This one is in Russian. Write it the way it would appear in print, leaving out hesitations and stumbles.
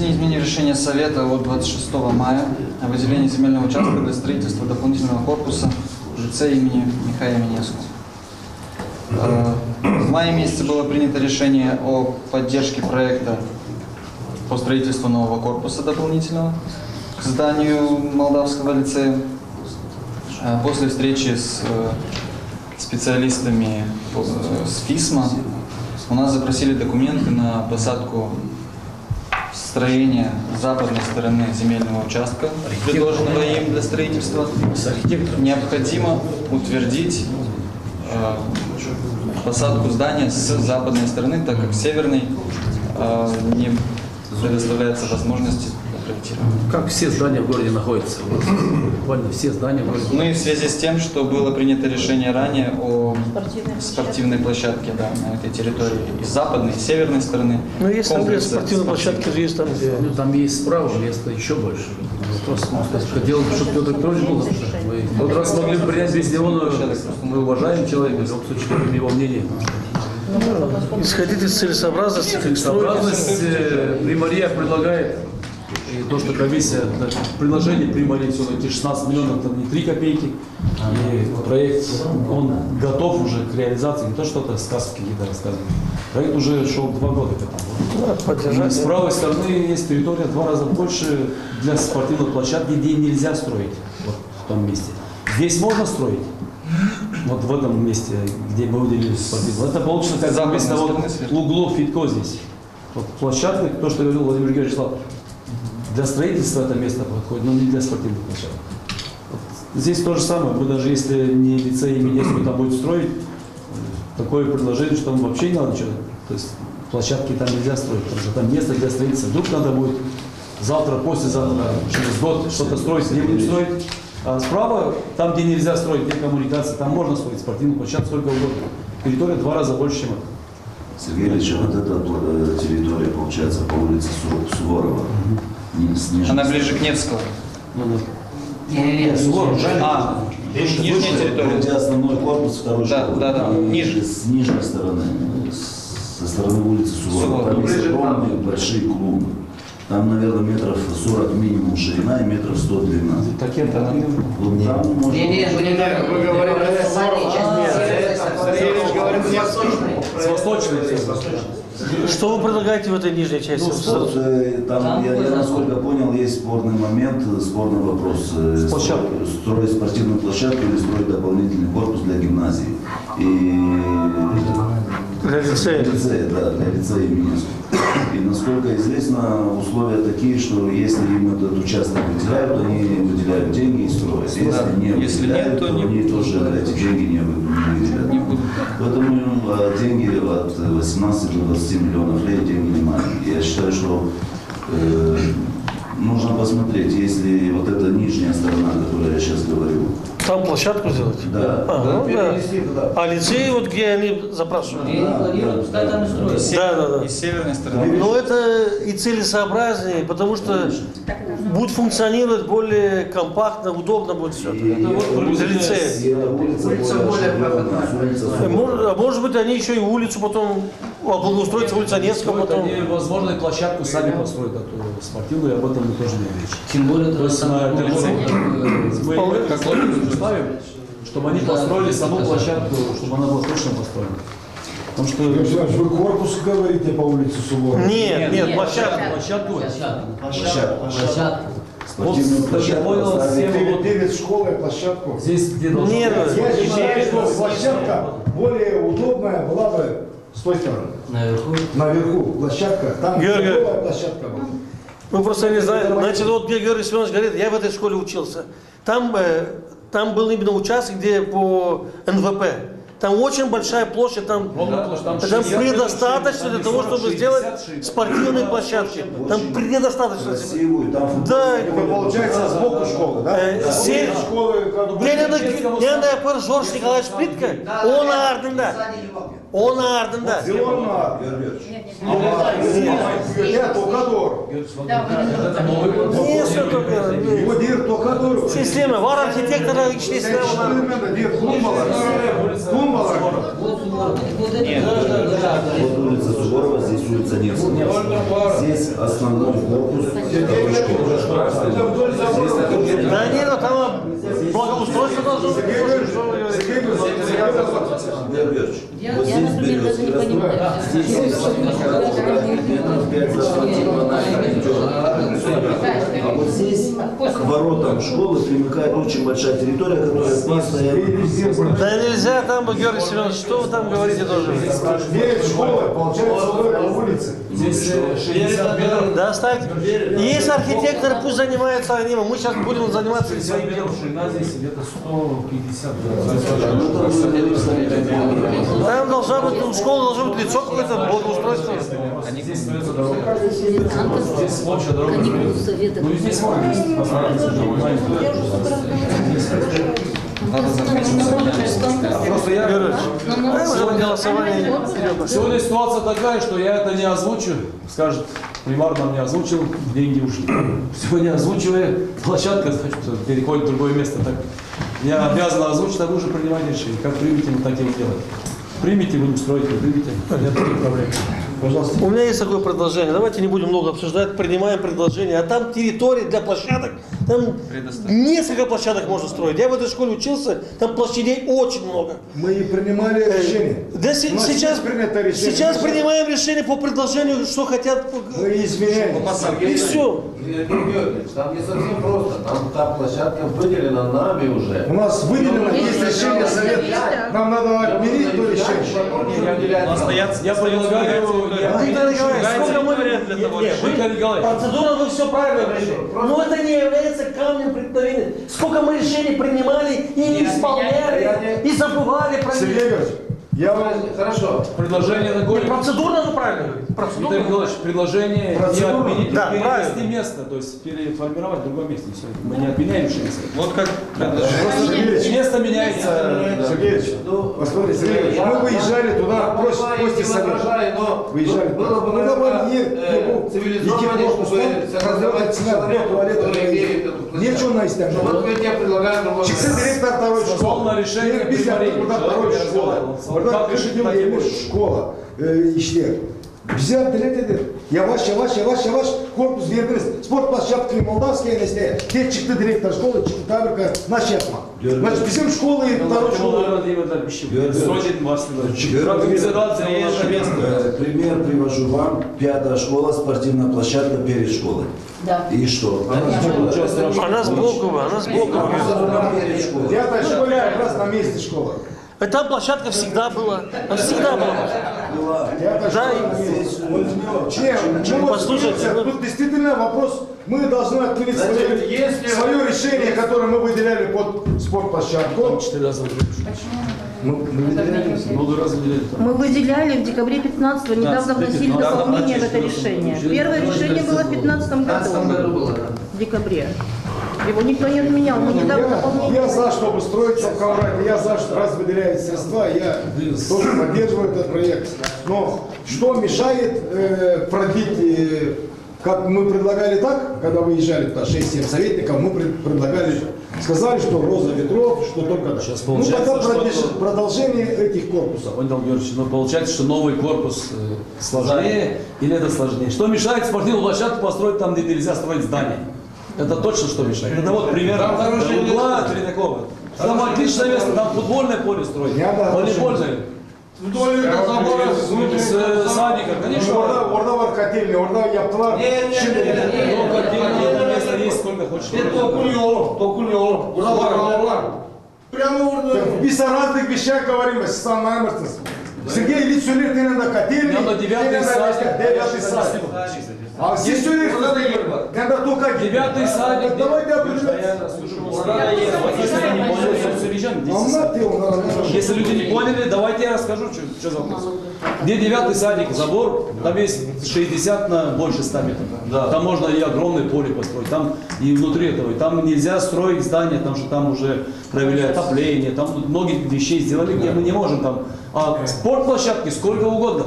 внесение изменений в решение Совета от 26 мая о выделении земельного участка для строительства дополнительного корпуса в лице имени Михаила Минеску. В мае месяце было принято решение о поддержке проекта по строительству нового корпуса дополнительного к зданию Молдавского лицея. После встречи с специалистами с ФИСМа у нас запросили документы на посадку строения западной стороны земельного участка, предложенного им для строительства. Необходимо утвердить посадку здания с западной стороны, так как с северной не предоставляется возможность проектирования. Как все здания в городе находятся? Буквально все здания в городе. Ну и в связи с тем, что было принято решение ранее о спортивной площадке, да, на этой территории и с западной, и с северной стороны. Ну есть там, где спортивная площадка есть там, где... Ну, там есть справа, место еще больше. Вопрос, хотел, чтобы Петр Петрович был. Мы тот раз смогли принять без него, но мы уважаем человека, в любом случае, его мнение. Исходить из целесообразности. Целесообразность Примария предлагает, и то, что комиссия, предложение Примарии, все эти 16 миллионов, это не 3 копейки, и проект, он готов уже к реализации, не то что-то сказки какие-то рассказывают. Проект уже шел 2 года к этому. С правой стороны есть территория в 2 раза больше для спортивной площадки, где нельзя строить, вот в том месте. Здесь можно строить. Вот в этом месте, где мы выделили спортивную. Это получится как вместо углов Фитко здесь. Вот площадка, то, что говорил Владимир Георгиевич, для строительства это место подходит, но не для спортивных площадок. Вот здесь то же самое. Мы даже если не лицей имени Минеску там будет строить, такое предложение, что там вообще не надо ничего. То есть площадки там нельзя строить, потому что там место для строительства. Вдруг надо будет завтра, послезавтра, через год что-то строить, не будем строить. А справа, там, где нельзя строить, где коммуникации, там можно строить спортивную площадку сколько угодно. Территория в 2 раза больше, чем это. Сергей Ильич, вот эта территория, получается, по улице Суворова. Она ближе к Невскому. Суворов. Нижняя территория. Где основной корпус второй школы. Да. Ниже. С нижней стороны, со стороны улицы Суворова. Там есть огромные большие клумбы. Там, наверное, метров 40 минимум ширина и метров 100 длина. Так-то Вот там можно... Вы говорите С восточной. Что вы предлагаете в этой нижней части? Ну, там, я насколько понял, есть спорный момент, спорный вопрос. Строить спортивную площадку или строить дополнительный корпус для гимназии. Для лицея. Да, для лицея Минеску. И насколько известно, условия такие, что если им этот участок выделяют, то они выделяют деньги и строят. Если не выделяют, то они тоже эти деньги не выделяют. Поэтому деньги от 18 до 20 миллионов лет деньги не маленькие. Я считаю, что нужно посмотреть, если вот эта нижняя сторона, о которой я сейчас говорю. Там площадку сделать? Да. А лицей, вот где они запрашивают? Да. И с северной стороны. Но это и целесообразнее, потому что будет функционировать более компактно, удобно будет все. Для лицея. Может быть, они еще и улицу потом облагоустроить, улица Невского потом. Они, возможно, и площадку сами построят, эту спортивную, об этом мы тоже не речь. Тем более, то есть мы как логику ставим, чтобы они построили саму площадку, чтобы она была точно построена. Потому что... Вы корпус говорите по улице Суворова? Нет, площадку. Площадку. Спортивную площадку. Перед школой площадку. Здесь где должно быть. Я считаю, что площадка более удобная была бы с той стороны. Наверху площадка. Там новая площадка была. Мы просто не знаем. Значит, вот где Георгий Семенович говорит, я в этой школе учился. Там был именно участок, где по НВП. Там очень большая площадь, там предостаточно для того, чтобы сделать спортивные площадки. Там предостаточно. Да. Это получается сбоку школы, да? Я например, Жорж Николаевич Плитка, он ардында. Он ардында. Нет, Токадор. Нет, Токадор. Система, var архитектора içli sistema. Вот улица Суворова, здесь интересуется несколько. Здесь основной корпус второй школы. Да нет, ну там благоустройство должно быть. Что вы говорите? Я, например, даже не понимаю. А вот здесь к воротам школы примыкает очень большая территория, которая постоянно... Да нельзя там, Георгий Семенович, что вы там говорите тоже? 9 школы, получается, на улице. Здесь 60 метров. Да, оставьте. Есть архитекторы, пусть занимаются они, мы сейчас будем заниматься своими делами. Ширина здесь где-то 150. Там должна быть, школа должна быть лицо какое-то, благоустройство. Здесь строится дорога. Здесь общая дорога. Ну и здесь можно Надо заметить. Просто я... Сегодня ситуация такая, что я это не озвучу. Скажет, примар нам не озвучил, деньги ушли. Сегодня озвучивая, площадка переходит в другое место. Так, я обязан озвучить, а вы уже принимаете решение. Как примете, мы так и делаем. Примите, будем строить, не примите. Нет таких проблем. Пожалуйста. У меня есть такое предложение. Давайте не будем много обсуждать, принимаем предложение. А там территория для площадок, там несколько площадок можно строить. Я в этой школе учился, там площадей очень много. Мы и принимали решение. Да сейчас принимаем решение по предложению, что хотят. Мы изменяем. И все. Там не совсем просто. Там та площадка выделена нами уже. У нас выделено, есть решение совета. Нам надо отменить то решение. Я предлагаю... Виктор Николаевич, процедура вы все правильно говорите. Но это не является камнем преткновения. Сколько мы решений принимали и не исполняли, и забывали про Сергей них. Георгиевич, я вам... Хорошо. Предложение такое. Процедурно вы правильно говорите. Виктор Процедурно. Николаевич, предложение не Процедура? отменить, Да, перенести правильно. место, то есть переформировать в другом месте. Все. Мы не отменяем решение. Вот как Сергей Место меняется. Сергеевич, посмотрите, Сергей Ильич, мы выезжали туда после совета. Выезжали. Было бы, Ну, давай, цивилизованнее, чтобы согласовать нечего на истории. Вот мы тебе предлагаем другой Чиксы директор второй школы. Полное решение Biz burada второй школа. Burada 40 yıl gelmiş şkola işler. Bize dilek dedi. Yavaş korpus verdiniz. Sport площадками Молдавская несте. Те çıktı direktör школы, çıktı tabrika naş yapma. Значит, bizim школы и второй школы. Пример привожу вам. 5-я школа, спортивная площадка перед школой. Да. И что? Она сбоку, она сбоку. 5-я школа как раз на месте школа. Там площадка всегда была. Она всегда была. 5-я школа на месте. Послушайте, тут действительно вопрос, мы должны отменить свое решение, которое мы выделяли под спортплощадку. 4 раза Мы выделяли в декабре 15-го, недавно вносили дополнение в это решение. Первое решение было в 15 году, в декабре. Его никто не отменял, мы недавно дополнение. Я за, чтобы строить Совковрат, я за, что раз выделяют средства, я тоже поддерживаю этот проект. Но что мешает пробить, как мы предлагали так, когда выезжали туда 6-7 советников, мы предлагали, сказали, что роза ветров, что только так. Сейчас Ну получается, тогда что- продолжение этих корпусов. Понял, Георгиевич, но получается, что новый корпус сложнее или это сложнее? Что мешает спортивную площадку построить там, где нельзя строить здание? Это точно что мешает. Это вот пример угла Третьякова. Там отличное место, там футбольное поле строить, волейбольное. С садика, конечно. Orada var котельня, orada yaptılar. Но отдельное место есть, сколько хочешь. Biz разных вещах говорим, siz anlayamazsınız. Сергей Ильич söylüyor, senin de котельня, Я на 9-й садик. 9-й садик. А siz söylüyorsunuz, sen de только 9-й садик. Давайте определимся. Anlat ya onlara. Если люди не поняли, давайте я расскажу, что за вопрос. Где 9-й садик, забор, там есть 60 на больше 100 метров. Да. Там можно и огромное поле построить, там и внутри этого. И там нельзя строить здания, потому что там уже провели отопление, там многие вещей сделали, где мы не можем там. А спортплощадки сколько угодно.